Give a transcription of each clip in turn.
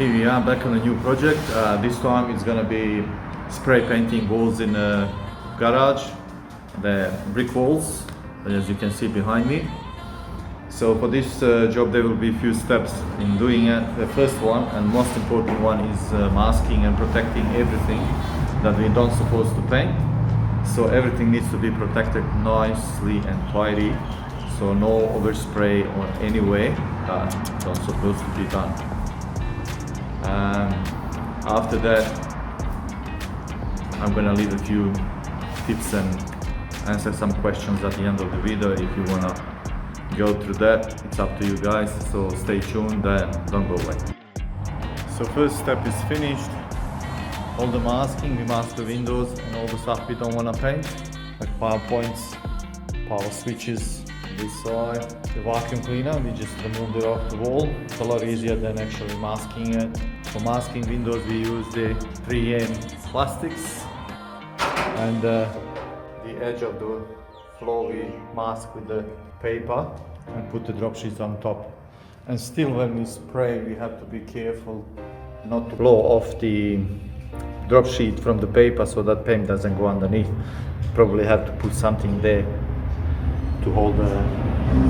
Here we are back on a new project. This time it's gonna be spray painting walls in a garage, the brick walls, as you can see behind me. So for this job there will be a few steps in doing it. The first one and most important one is masking and protecting everything that we don't supposed to paint. So everything needs to be protected nicely and tidy. So no overspray or any way that don't supposed to be done. After that, I'm gonna leave a few tips and answer some questions at the end of the video. If you wanna go through that, it's up to you guys. So stay tuned and don't go away. So first step is finished. All the masking, we mask the windows and all the stuff we don't wanna paint, like power points, power switches. This side, the vacuum cleaner, we just removed it off the wall. It's a lot easier than actually masking it. For masking windows we use the 3M plastics, and the edge of the floor we mask with the paper and put the drop sheets on top. And still when we spray we have to be careful not to blow off the drop sheet from the paper so that paint doesn't go underneath. Probably have to put something there to hold the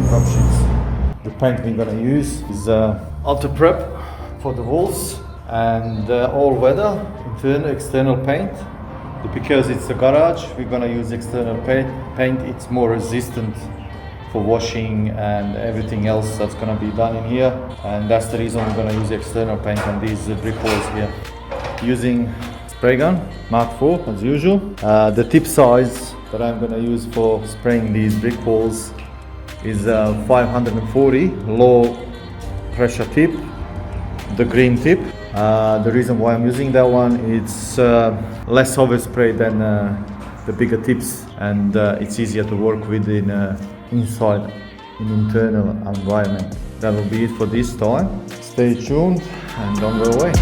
drop sheets. The paint we're gonna use is Ultra Prep for the walls and all weather, internal, external paint. Because it's a garage, we're gonna use external paint. It's more resistant for washing and everything else that's gonna be done in here. And that's the reason we're gonna use external paint on these brick walls here. Using spray gun, Mark IV as usual. The tip size that I'm going to use for spraying these brick walls is 540 low pressure tip, the green tip. The reason why I'm using that one, it's less overspray than the bigger tips, and it's easier to work with in inside in internal environment. That will be it for this time. Stay tuned and don't go away.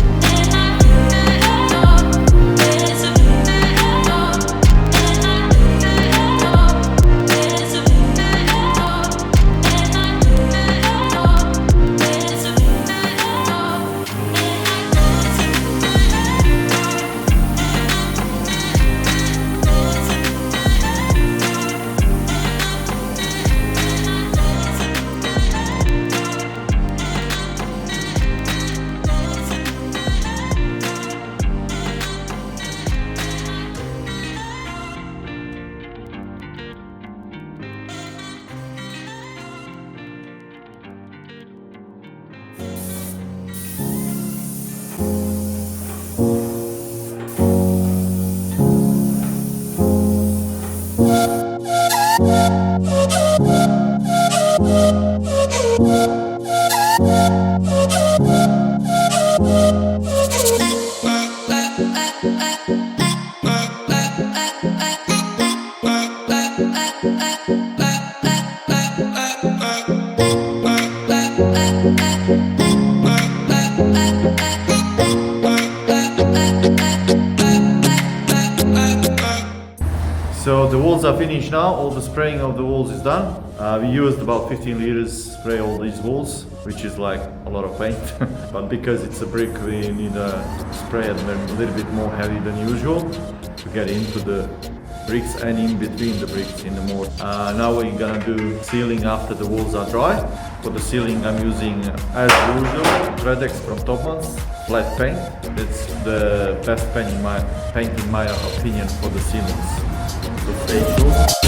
So the walls are finished now, all the spraying of the walls is done. We used about 15 liters spray all these walls, which is like a lot of paint. But because it's a brick, we need a spray a little bit more heavy than usual to get into the bricks and in between the bricks in the mortar. Now we're gonna do ceiling after the walls are dry. For the ceiling I'm using, as usual, Redex from Topman's flat paint. It's the best paint in my opinion for the ceilings. So stay tuned.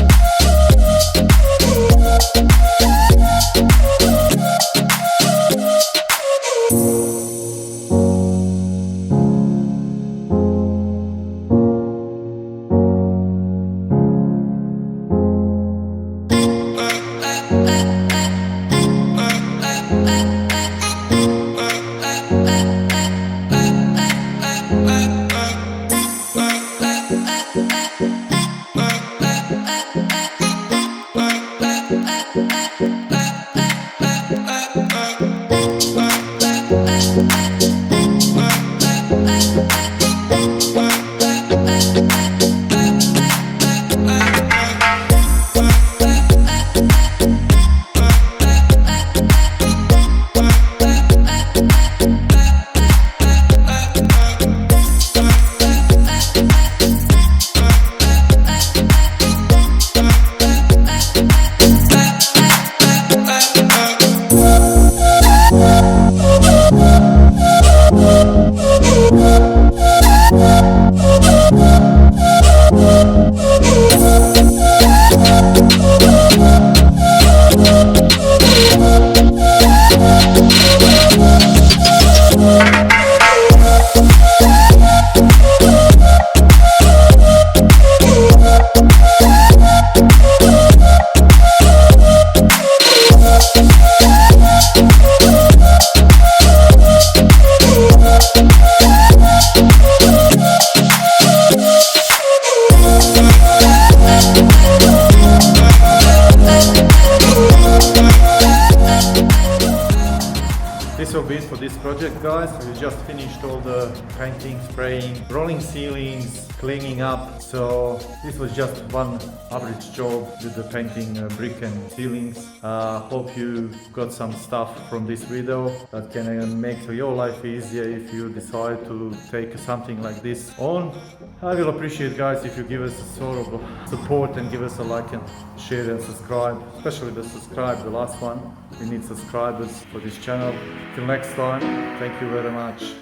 project, guys. We just finished all the painting, spraying, rolling ceilings, cleaning up. So this was just one average job with the painting brick and ceilings. Hope you got some stuff from this video that can make your life easier if you decide to take something like this on. I will appreciate, guys, if you give us a sort of support and give us a like and share and subscribe, especially the subscribe, the last one. We need subscribers for this channel. Till next time, thank you very much.